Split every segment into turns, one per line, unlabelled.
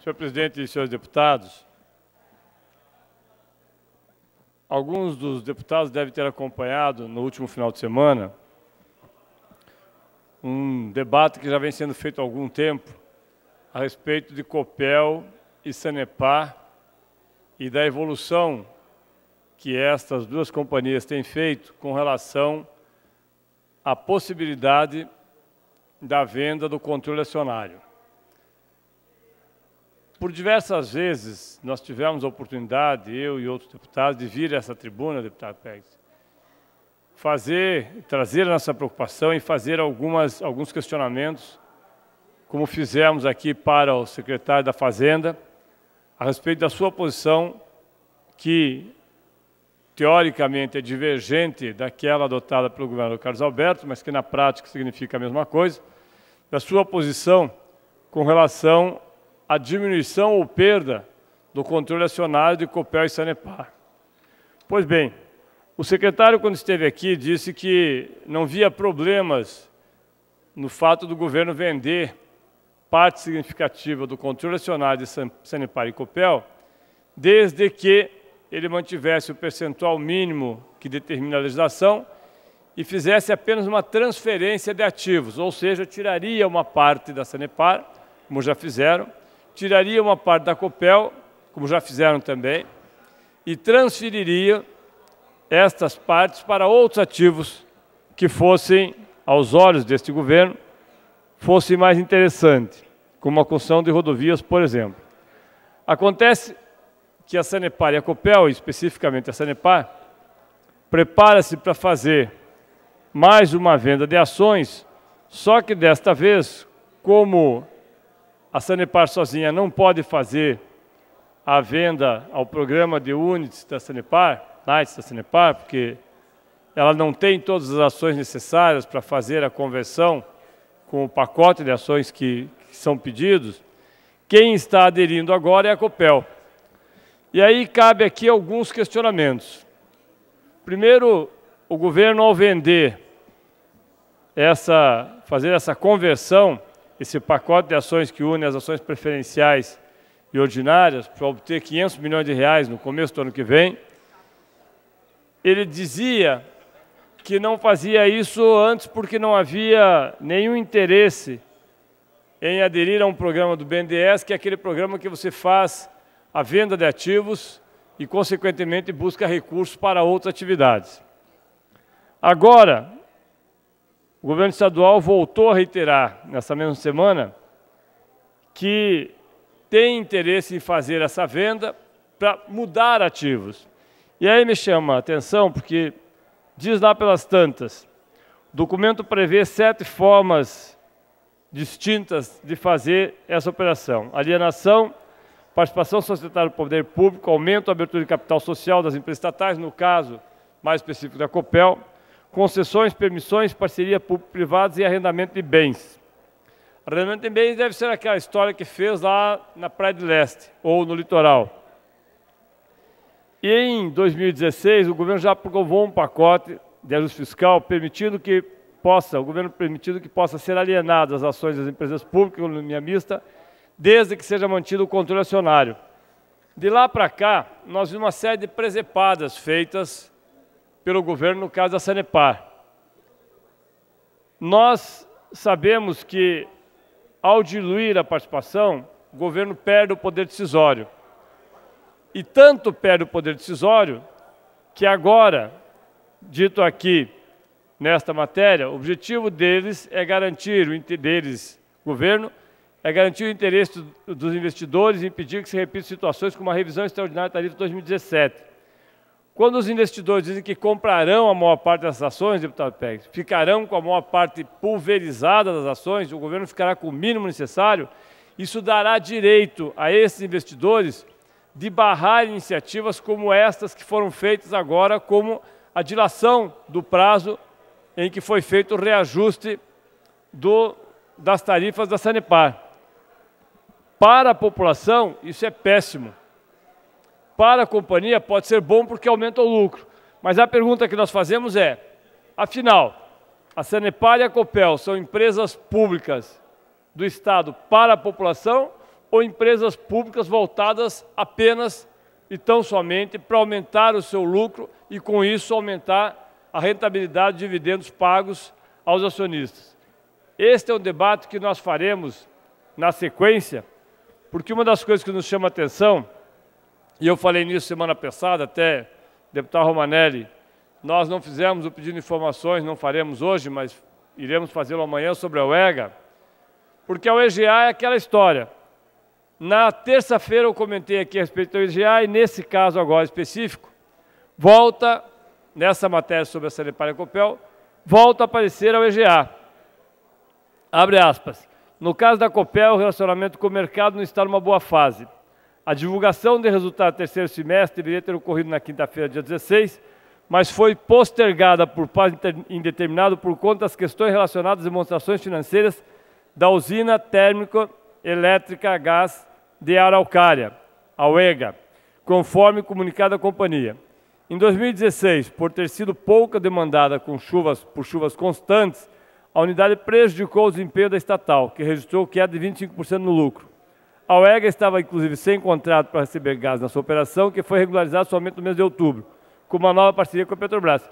Senhor presidente e senhores deputados, alguns dos deputados devem ter acompanhado no último final de semana um debate que já vem sendo feito há algum tempo a respeito de Copel e Sanepar e da evolução que estas duas companhias têm feito com relação à possibilidade da venda do controle acionário. Por diversas vezes, nós tivemos a oportunidade, eu e outros deputados, de vir a essa tribuna, deputado Pérez, trazer a nossa preocupação e fazer alguns questionamentos, como fizemos aqui para o secretário da Fazenda, a respeito da sua posição, que teoricamente é divergente daquela adotada pelo governador Carlos Alberto, mas que na prática significa a mesma coisa, da sua posição com relação à diminuição ou perda do controle acionário de Copel e Sanepar. Pois bem, o secretário, quando esteve aqui, disse que não via problemas no fato do governo vender parte significativa do controle acionário de Sanepar e Copel, desde que ele mantivesse o percentual mínimo que determina a legislação e fizesse apenas uma transferência de ativos, ou seja, tiraria uma parte da Sanepar, como já fizeram, tiraria uma parte da Copel, como já fizeram também, e transferiria estas partes para outros ativos que fossem, aos olhos deste governo, fossem mais interessantes, como a construção de rodovias, por exemplo. Acontece que a Sanepar e a Copel, especificamente a Sanepar, prepara-se para fazer mais uma venda de ações, só que desta vez, como a Sanepar sozinha não pode fazer a venda ao programa de units da Sanepar, porque ela não tem todas as ações necessárias para fazer a conversão com o pacote de ações que são pedidos, quem está aderindo agora é a Copel. E aí cabe aqui alguns questionamentos. Primeiro, o governo, ao vender fazer essa conversão, esse pacote de ações que une as ações preferenciais e ordinárias, para obter 500 milhões de reais no começo do ano que vem, ele dizia que não fazia isso antes porque não havia nenhum interesse em aderir a um programa do BNDES, que é aquele programa que você faz a venda de ativos e, consequentemente, busca recursos para outras atividades. Agora, o governo estadual voltou a reiterar, nessa mesma semana, que tem interesse em fazer essa venda para mudar ativos. E aí me chama a atenção, porque diz lá pelas tantas, o documento prevê 7 formas distintas de fazer essa operação: alienação, participação societária do poder público, aumento ou abertura de capital social das empresas estatais, no caso mais específico da Copel, concessões, permissões, parceria público-privadas e arrendamento de bens. Arrendamento de bens deve ser aquela história que fez lá na Praia do Leste, ou no litoral. E em 2016, o governo já aprovou um pacote de ajuste fiscal permitindo que possa ser alienadas as ações das empresas públicas em economia mista, desde que seja mantido o controle acionário. De lá para cá, nós vimos uma série de presepadas feitas pelo governo, no caso da Sanepar. Nós sabemos que, ao diluir a participação, o governo perde o poder decisório. E tanto perde o poder decisório, que agora, dito aqui nesta matéria, o objetivo deles é garantir, governo, é garantir o interesse dos investidores e impedir que se repitam situações como a revisão extraordinária da tarifa de 2017. Quando os investidores dizem que comprarão a maior parte dessas ações, deputado Pérez, ficarão com a maior parte pulverizada das ações, o governo ficará com o mínimo necessário, isso dará direito a esses investidores de barrar iniciativas como estas que foram feitas agora, como a dilação do prazo em que foi feito o reajuste das tarifas da Sanepar. Para a população, isso é péssimo. Para a companhia, pode ser bom porque aumenta o lucro. Mas a pergunta que nós fazemos é, afinal, a Sanepar e a Copel são empresas públicas do Estado para a população ou empresas públicas voltadas apenas e tão somente para aumentar o seu lucro e, com isso, aumentar a rentabilidade de dividendos pagos aos acionistas. Este é um debate que nós faremos na sequência, porque uma das coisas que nos chama a atenção, e eu falei nisso semana passada, até deputado Romanelli, nós não fizemos o pedido de informações, não faremos hoje, mas iremos fazê-lo amanhã sobre a UEGA, porque a UEGA é aquela história. Na terça-feira eu comentei aqui a respeito da UEGA e, nesse caso agora específico, volta, nessa matéria sobre a Sanepar e Copel, volta a aparecer a UEGA. Abre aspas. No caso da Copel, o relacionamento com o mercado não está numa boa fase. A divulgação de resultado do terceiro semestre deveria ter ocorrido na quinta-feira, dia 16, mas foi postergada por prazo indeterminado por conta das questões relacionadas às demonstrações financeiras da usina térmica elétrica a gás de Araucária, a UEGA, conforme comunicado da companhia. Em 2016, por ter sido pouco demandada por chuvas constantes, a unidade prejudicou o desempenho da estatal, que registrou queda de 25% no lucro. A UEGA estava, inclusive, sem contrato para receber gás na sua operação, que foi regularizado somente no mês de outubro, com uma nova parceria com a Petrobras.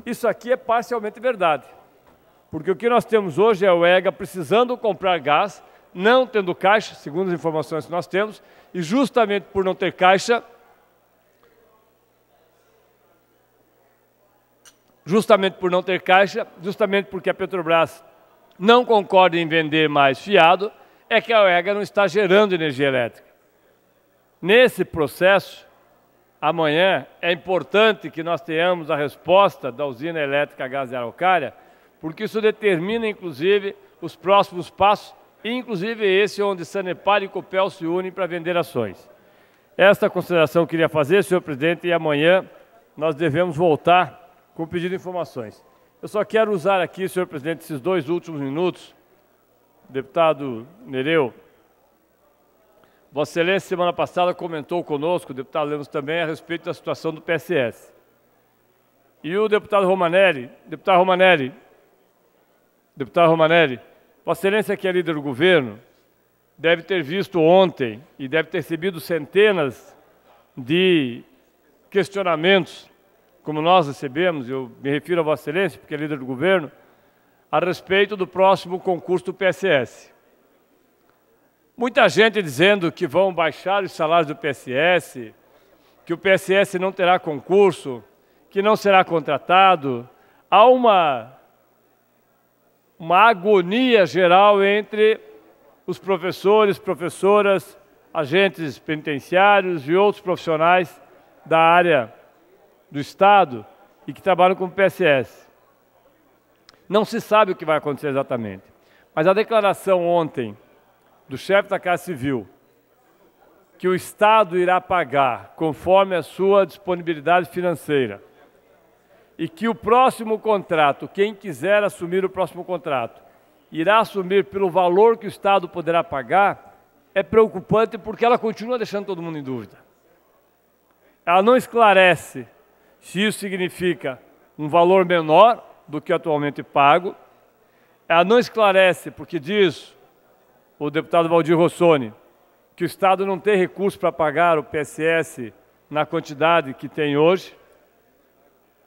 Isso aqui é parcialmente verdade, porque o que nós temos hoje é a UEGA precisando comprar gás, não tendo caixa, segundo as informações que nós temos, e justamente por não ter caixa, justamente porque a Petrobras não concorda em vender mais fiado, é que a UEGA não está gerando energia elétrica. Nesse processo, amanhã, é importante que nós tenhamos a resposta da usina elétrica a gás de Araucária, porque isso determina, inclusive, os próximos passos, inclusive esse onde Sanepar e Copel se unem para vender ações. Esta consideração eu queria fazer, senhor presidente, e amanhã nós devemos voltar com o pedido de informações. Eu só quero usar aqui, senhor presidente, esses 2 últimos minutos, deputado Nereu. Vossa Excelência, semana passada, comentou conosco, o deputado Lemos também, a respeito da situação do PSS. E o deputado Romanelli, Vossa Excelência, que é líder do governo, deve ter visto ontem e deve ter recebido centenas de questionamentos, como nós recebemos, eu me refiro a Vossa Excelência, porque é líder do governo, a respeito do próximo concurso do PSS. Muita gente dizendo que vão baixar os salários do PSS, que o PSS não terá concurso, que não será contratado. Há uma agonia geral entre os professores, professoras, agentes penitenciários e outros profissionais da área do Estado e que trabalham com o PSS. Não se sabe o que vai acontecer exatamente, mas a declaração ontem do chefe da Casa Civil, que o Estado irá pagar conforme a sua disponibilidade financeira, e que o próximo contrato, quem quiser assumir o próximo contrato, irá assumir pelo valor que o Estado poderá pagar, é preocupante porque ela continua deixando todo mundo em dúvida. Ela não esclarece se isso significa um valor menor do que atualmente pago. Ela não esclarece porque diz o deputado Valdir Rossoni que o Estado não tem recurso para pagar o PSS na quantidade que tem hoje.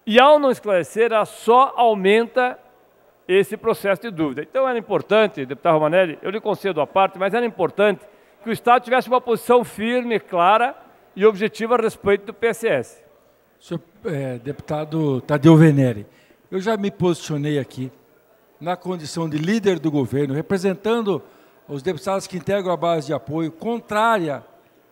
E ao não esclarecer, ela só aumenta esse processo de dúvida. Então era importante, deputado Romanelli, eu lhe concedo a parte, mas era importante que o Estado tivesse uma posição firme, clara e objetiva a respeito do PSS.
Senhor deputado Tadeu Venere, eu já me posicionei aqui na condição de líder do governo, representando os deputados que integram a base de apoio, contrária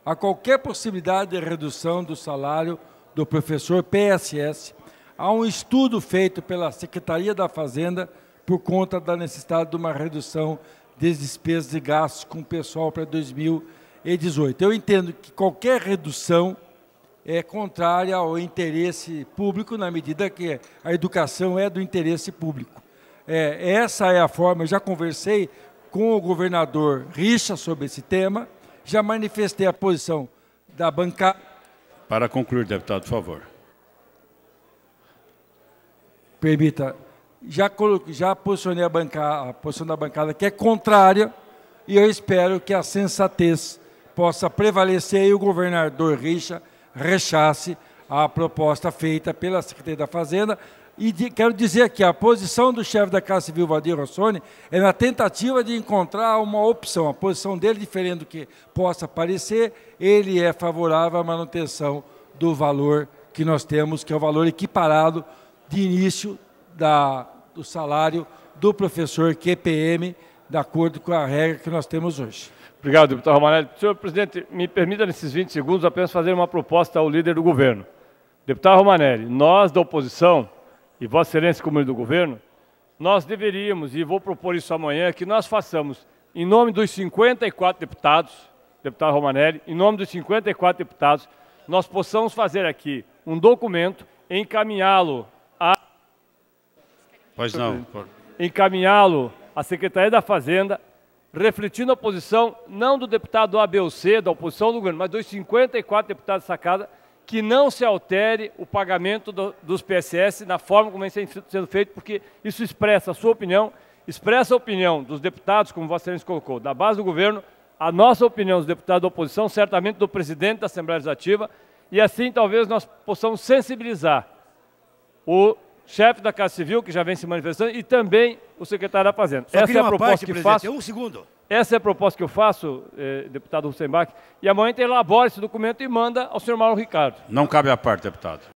a qualquer possibilidade de redução do salário do professor PSS. Há um estudo feito pela Secretaria da Fazenda por conta da necessidade de uma redução das despesas e gastos com o pessoal para 2018. Eu entendo que qualquer redução é contrária ao interesse público, na medida que a educação é do interesse público. Essa é a forma, eu já conversei com o governador Richa sobre esse tema, já manifestei a posição da bancada.
Para concluir, deputado, por favor.
Permita, já posicionei a posição da bancada que é contrária, e eu espero que a sensatez possa prevalecer e o governador Richa rechace a proposta feita pela Secretaria da Fazenda. E quero dizer que a posição do chefe da Casa Civil, Valdir Rossoni, é na tentativa de encontrar uma opção. A posição dele, diferente do que possa parecer, ele é favorável à manutenção do valor que nós temos, que é o valor equiparado de início do salário do professor QPM, de acordo com a regra que nós temos hoje.
Obrigado, deputado Romanelli. Senhor presidente, me permita nesses 20 segundos apenas fazer uma proposta ao líder do governo. Deputado Romanelli, nós da oposição, e Vossa Excelência como líder do governo, nós deveríamos, e vou propor isso amanhã, que nós façamos, em nome dos 54 deputados, deputado Romanelli, em nome dos 54 deputados, nós possamos fazer aqui um documento, encaminhá-lo à Secretaria da Fazenda, refletindo a posição não do deputado A, B ou C, da oposição do governo, mas dos 54 deputados dessa casa, que não se altere o pagamento dos PSS na forma como vem sendo feito, porque isso expressa a sua opinião, expressa a opinião dos deputados, como Vossa Excelência colocou, da base do governo, a nossa opinião dos deputados da oposição, certamente do presidente da Assembleia Legislativa, e assim talvez nós possamos sensibilizar o chefe da Casa Civil, que já vem se manifestando, e também o secretário da Fazenda.
Essa é a proposta que faço. Um segundo.
Essa é a proposta que eu faço, deputado Hussenbach, e amanhã a gente elabora esse documento e manda ao senhor Mauro Ricardo.
Não cabe à parte, deputado.